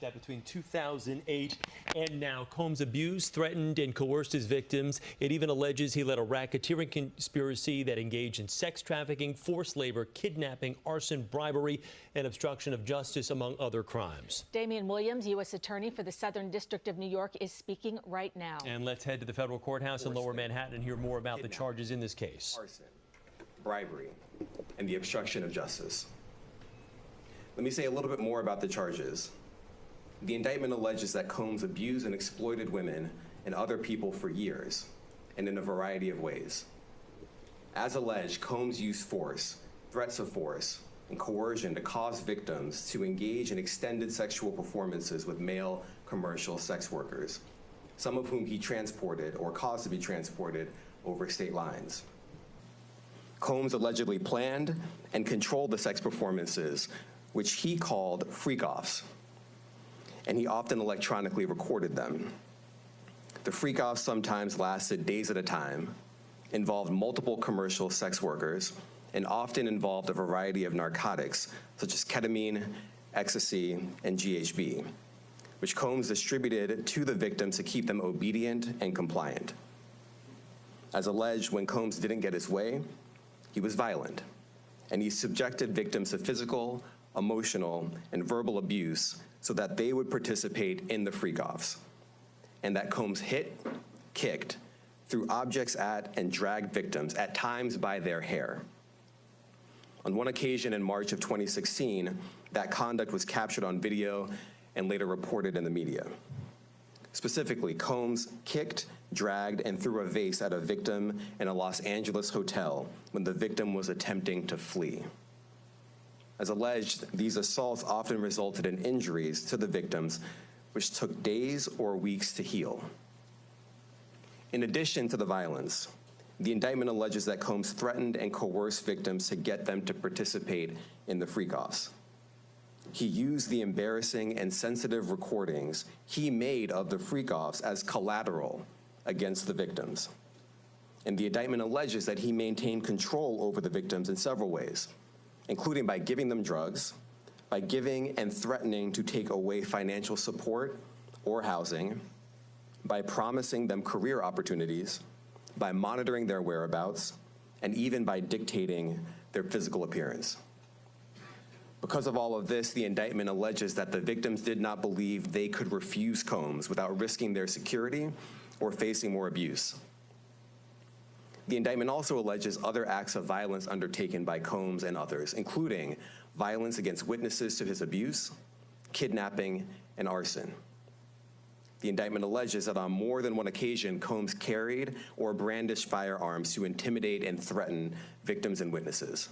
that between 2008 and now, Combs abused, threatened, and coerced his victims. It even alleges he led a racketeering conspiracy that engaged in sex trafficking, forced labor, kidnapping, arson, bribery, and obstruction of justice, among other crimes. Damian Williams, U.S. Attorney for the Southern District of New York, is speaking right now. And let's head to the federal courthouse in Lower Manhattan and hear more about the charges in this case. Arson, bribery, and the obstruction of justice. Let me say a little bit more about the charges. The indictment alleges that Combs abused and exploited women and other people for years, and in a variety of ways. As alleged, Combs used force, threats of force, and coercion to cause victims to engage in extended sexual performances with male commercial sex workers, some of whom he transported or caused to be transported over state lines. Combs allegedly planned and controlled the sex performances, which he called freak-offs, and he often electronically recorded them. The freak-offs sometimes lasted days at a time, involved multiple commercial sex workers, and often involved a variety of narcotics, such as ketamine, ecstasy, and GHB, which Combs distributed to the victims to keep them obedient and compliant. As alleged, when Combs didn't get his way, he was violent, and he subjected victims to physical, emotional, and verbal abuse so that they would participate in the freak-offs, and that Combs hit, kicked, threw objects at, and dragged victims, at times by their hair. On one occasion in March of 2016, that conduct was captured on video and later reported in the media. Specifically, Combs kicked, dragged, and threw a vase at a victim in a Los Angeles hotel when the victim was attempting to flee. As alleged, these assaults often resulted in injuries to the victims, which took days or weeks to heal. In addition to the violence, the indictment alleges that Combs threatened and coerced victims to get them to participate in the freak-offs. He used the embarrassing and sensitive recordings he made of the freak-offs as collateral against the victims. And the indictment alleges that he maintained control over the victims in several ways, including by giving them drugs, by giving and threatening to take away financial support or housing, by promising them career opportunities, by monitoring their whereabouts, and even by dictating their physical appearance. Because of all of this, the indictment alleges that the victims did not believe they could refuse Combs without risking their security or facing more abuse. The indictment also alleges other acts of violence undertaken by Combs and others, including violence against witnesses to his abuse, kidnapping, and arson. The indictment alleges that on more than one occasion, Combs carried or brandished firearms to intimidate and threaten victims and witnesses.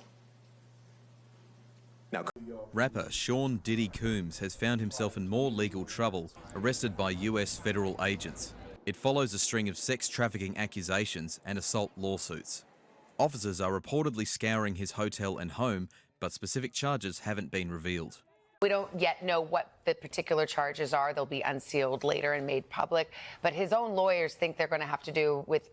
Now, rapper Sean Diddy Combs has found himself in more legal trouble, arrested by US federal agents. It follows a string of sex trafficking accusations and assault lawsuits. Officers are reportedly scouring his hotel and home, but specific charges haven't been revealed. We don't yet know what the particular charges are. They'll be unsealed later and made public. But his own lawyers think they're going to have to do with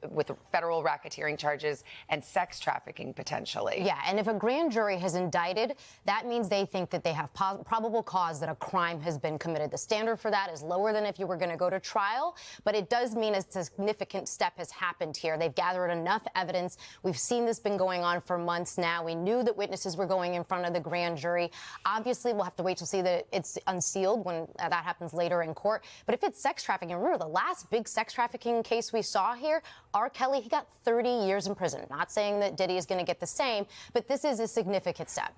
federal racketeering charges and sex trafficking potentially. Yeah, and if a grand jury has indicted, that means they think that they have probable cause that a crime has been committed. The standard for that is lower than if you were going to go to trial, but it does mean a significant step has happened here. They've gathered enough evidence. We've seen this been going on for months now. We knew that witnesses were going in front of the grand jury. Obviously, we'll have to wait to see that it's unsealed when that happens later in court. But if it's sex trafficking, remember the last big sex trafficking case we saw here, R. Kelly, he got 30 years in prison. Not saying that Diddy is going to get the same, but this is a significant step.